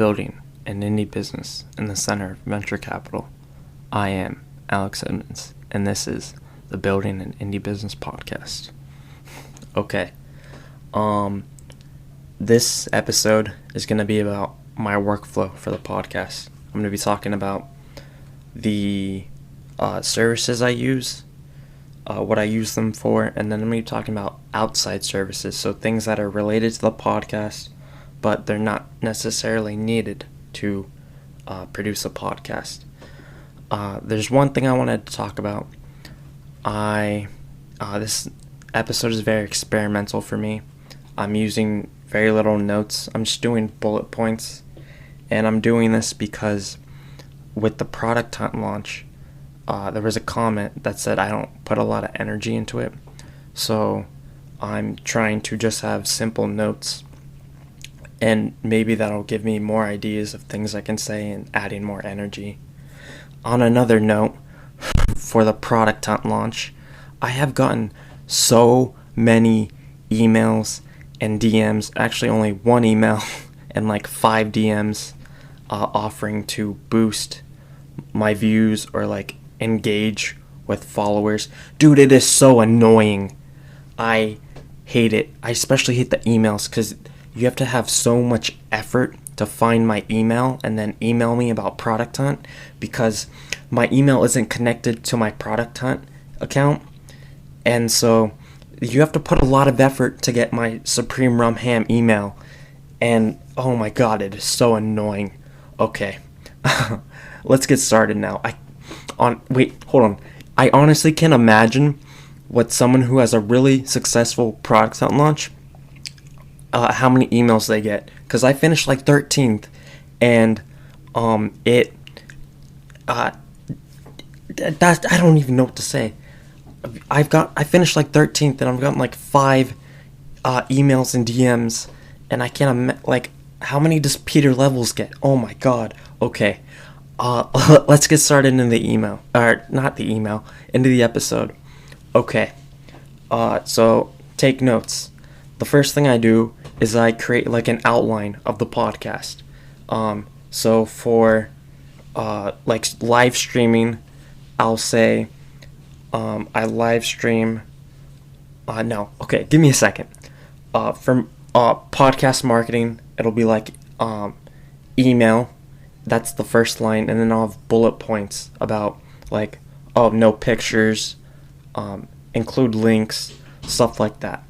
building an indie business in the center of venture capital. I am Alex Edmonds, and this is the Building an Indie Business podcast. Okay, this episode is going to be about my workflow for the podcast. I'm going to be talking about the services I use, what I use them for, and then I'm going to be talking about outside services, so things that are related to the podcast, but they're not necessarily needed to produce a podcast. There's one thing I wanted to talk about. This episode is very experimental for me. I'm using very little notes. I'm just doing bullet points, and I'm doing this because with the product hunt launch, there was a comment that said I don't put a lot of energy into it, so I'm trying to just have simple notes, and maybe that'll give me more ideas of things I can say and adding more energy. On another note, for the product hunt launch, I have gotten so many emails and DMs, actually only one email and like 5 DMs offering to boost my views or like engage with followers. Dude, it is so annoying. I hate it. I especially hate the emails because you have to have so much effort to find my email and then email me about Product Hunt, because my email isn't connected to my Product Hunt account, and so you have to put a lot of effort to get my SupremeRumHam email, and oh my god, it is so annoying. Okay, let's get started now. Hold on. I honestly can't imagine what someone who has a really successful Product Hunt launch, how many emails they get, because I finished like 13th, and I don't even know what to say. I finished like 13th, and I've gotten like 5 emails and DMs, and I can't like, how many does Peter Levels get? Oh my god. Okay, let's get started into the email, or not the email, into the episode. Okay, so take notes. The first thing I do is I create like an outline of the podcast. So for like live streaming, I'll say I live stream. Okay, give me a second. For podcast marketing, it'll be like email. That's the first line, and then I'll have bullet points about like, no pictures, include links, stuff like that.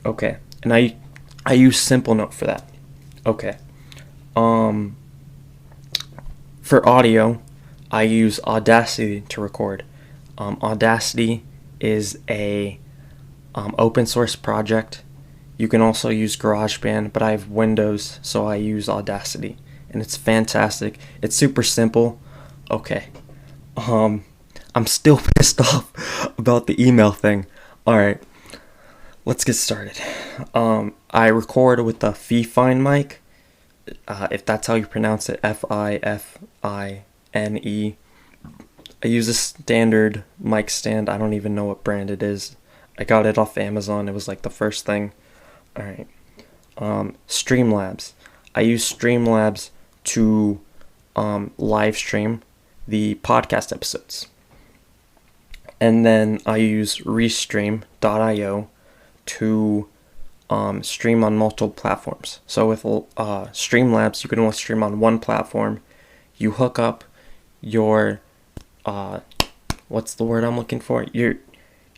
Okay, and I use Simple Note for that. Okay. For audio, I use Audacity to record. Audacity is a open source project. You can also use GarageBand, but I have Windows, so I use Audacity, and it's fantastic. It's super simple. Okay. I'm still pissed off about the email thing. All right. Let's get started. I record with the Fifine mic, if that's how you pronounce it, Fifine. I use a standard mic stand. I don't even know what brand it is. I got it off Amazon. It was like the first thing. Alright. Streamlabs. I use Streamlabs to live stream the podcast episodes. And then I use Restream.io to stream on multiple platforms. So with Streamlabs, you can only stream on one platform. You hook up your what's the word I'm looking for? Your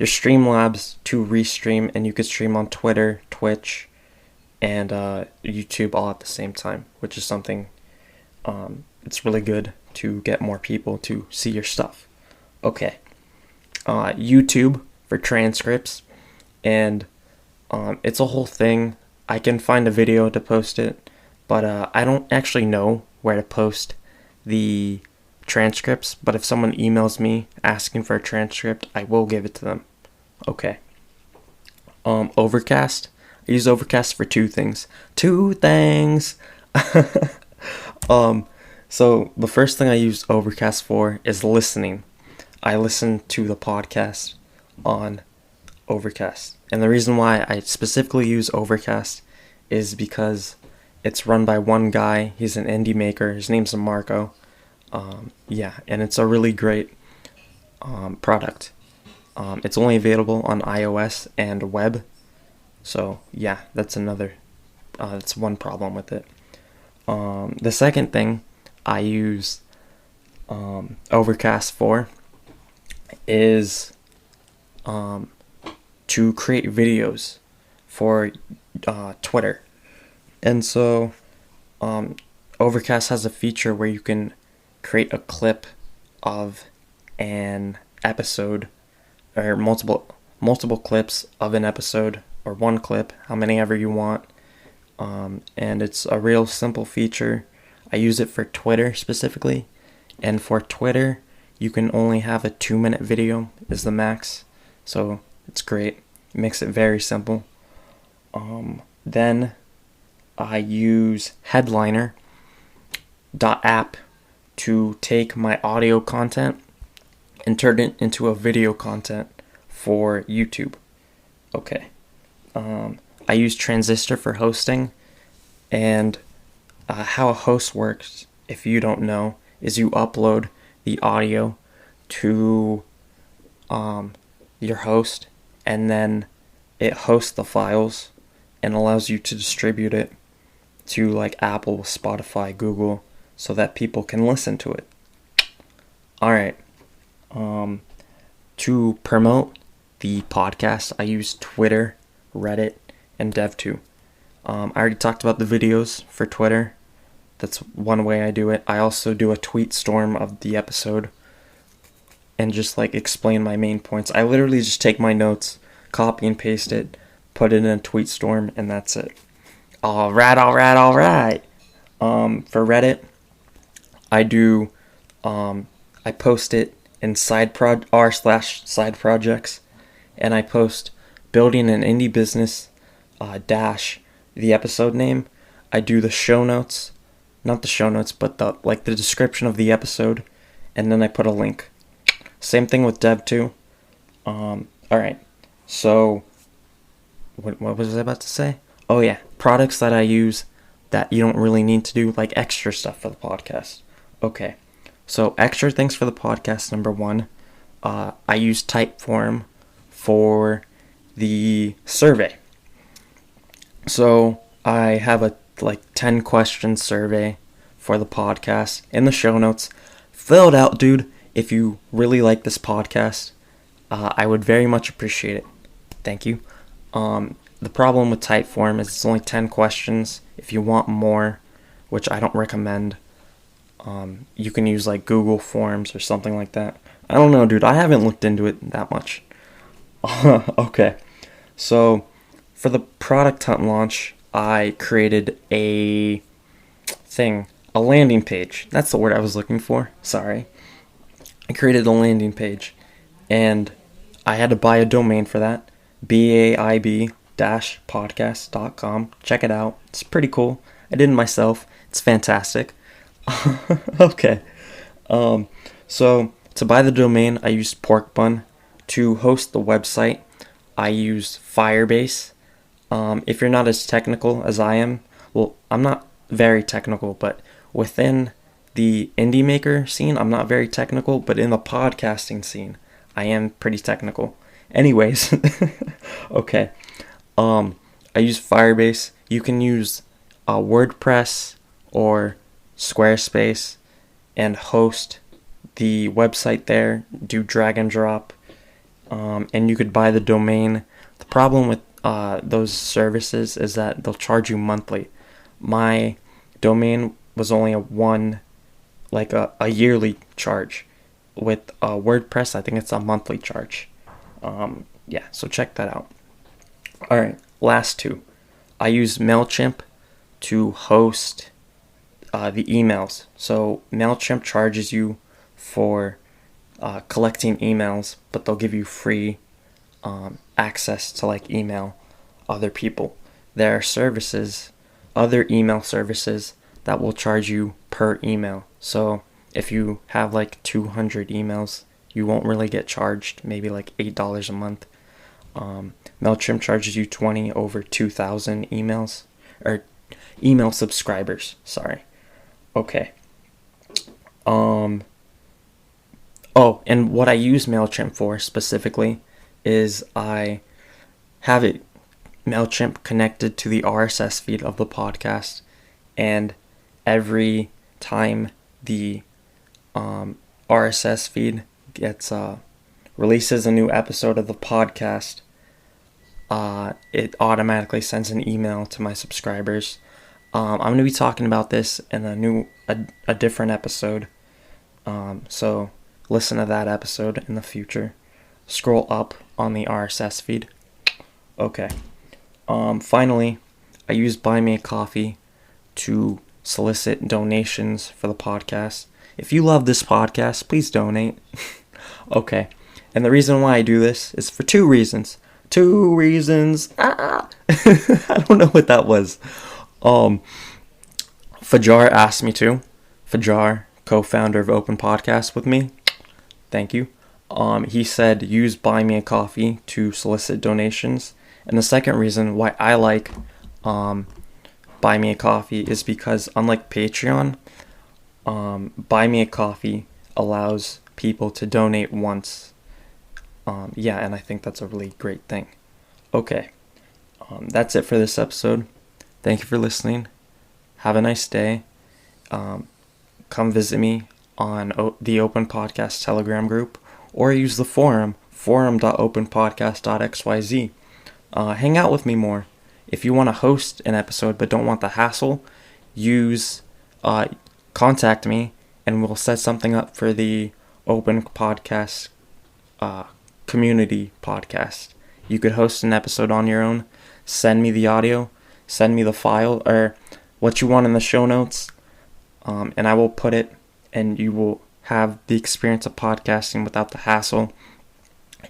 Streamlabs to Restream, and you could stream on Twitter, Twitch, and YouTube all at the same time, which is something it's really good to get more people to see your stuff. Okay. YouTube for transcripts, and it's a whole thing. I can find a video to post it, but I don't actually know where to post the transcripts. But if someone emails me asking for a transcript, I will give it to them. Okay. Overcast. I use Overcast for two things. So the first thing I use Overcast for is listening. I listen to the podcast on Overcast. And the reason why I specifically use Overcast is because It's run by one guy. He's an indie maker. His name's Marco. Yeah, and it's a really great product. It's only available on iOS and web. So yeah, that's one problem with it. The second thing I use Overcast for is to create videos for Twitter. And so Overcast has a feature where you can create a clip of an episode, or multiple clips of an episode, or one clip, how many ever you want. And it's a real simple feature. I use it for Twitter specifically. And for Twitter, you can only have a 2-minute video is the max. So it's great. It makes it very simple. Then I use Headliner.app to take my audio content and turn it into a video content for YouTube. Okay. I use Transistor for hosting, and how a host works, if you don't know, is you upload the audio to your host, and then it hosts the files and allows you to distribute it to like Apple, Spotify, Google, so that people can listen to it. Alright. To promote the podcast, I use Twitter, Reddit, and Dev2. I already talked about the videos for Twitter. That's one way I do it. I also do a tweet storm of the episode and just like explain my main points. I literally just take my notes, copy and paste it, put it in a tweet storm, and that's it. Alright. For Reddit, I do, I post it in r/side projects, and I post building an indie business dash the episode name. I do the show notes, not the show notes, but the description of the episode, and then I put a link. Same thing with Dev2. Alright, so what was I about to say? Oh yeah, products that I use that you don't really need to do, like extra stuff for the podcast. Okay, so extra things for the podcast. Number one, I use Typeform for the survey. So I have a 10 question survey for the podcast in the show notes. Fill it out, dude. If you really like this podcast, I would very much appreciate it. Thank you. The problem with Typeform is it's only 10 questions. If you want more, which I don't recommend, you can use like Google Forms or something like that. I don't know, dude. I haven't looked into it that much. Okay. So for the product hunt launch, I created a landing page. That's the word I was looking for. Sorry. I created a landing page, and I had to buy a domain for that. baib-podcast.com. Check it out. It's pretty cool. I did it myself. It's fantastic. Okay. So to buy the domain, I used Porkbun. To host the website, I used Firebase. If you're not as technical as I am, well, I'm not very technical, but within the indie maker scene, I'm not very technical, but in the podcasting scene, I am pretty technical. Anyways, okay. I use Firebase. You can use WordPress or Squarespace and host the website there, do drag and drop, and you could buy the domain. The problem with those services is that they'll charge you monthly. My domain was only a yearly charge. With WordPress, I think it's a monthly charge. Yeah, so check that out. Alright, last two. I use MailChimp to host the emails. So MailChimp charges you for collecting emails, but they'll give you free access to email other people. There are other email services that will charge you per email. So if you have 200 emails, you won't really get charged, maybe $8 a month. MailChimp charges you $20 over 2,000 emails. Or email subscribers. Sorry. Okay. Oh, and what I use MailChimp for specifically is I have it MailChimp connected to the RSS feed of the podcast, and every time the RSS feed gets releases a new episode of the podcast, it automatically sends an email to my subscribers. I'm going to be talking about this in a different episode, so listen to that episode in the future. Scroll up on the RSS feed. Okay. Finally, I use Buy Me a Coffee to solicit donations for the podcast. If you love this podcast, please donate. Okay. And the reason why I do this is for two reasons. I don't know what that was. Fajar asked me to. Fajar, co-founder of Open Podcast with me. Thank you. He said use Buy Me a Coffee to solicit donations. And the second reason why I like Buy Me a Coffee is because, unlike Patreon, Buy Me a Coffee allows people to donate once. And I think that's a really great thing. Okay, that's it for this episode. Thank you for listening. Have a nice day. Come visit me on the Open Podcast Telegram group, or use the forum.openpodcast.xyz. Hang out with me more. If you want to host an episode but don't want the hassle, contact me and we'll set something up for the Open Podcast community podcast. You could host an episode on your own, send me the audio, send me the file or what you want in the show notes, and I will put it, and you will have the experience of podcasting without the hassle.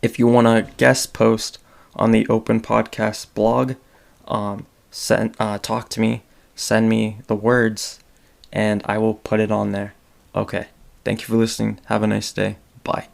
If you want to guest post on the Open Podcast blog, talk to me, send me the words, and I will put it on there. Okay, thank you for listening. Have a nice day. Bye.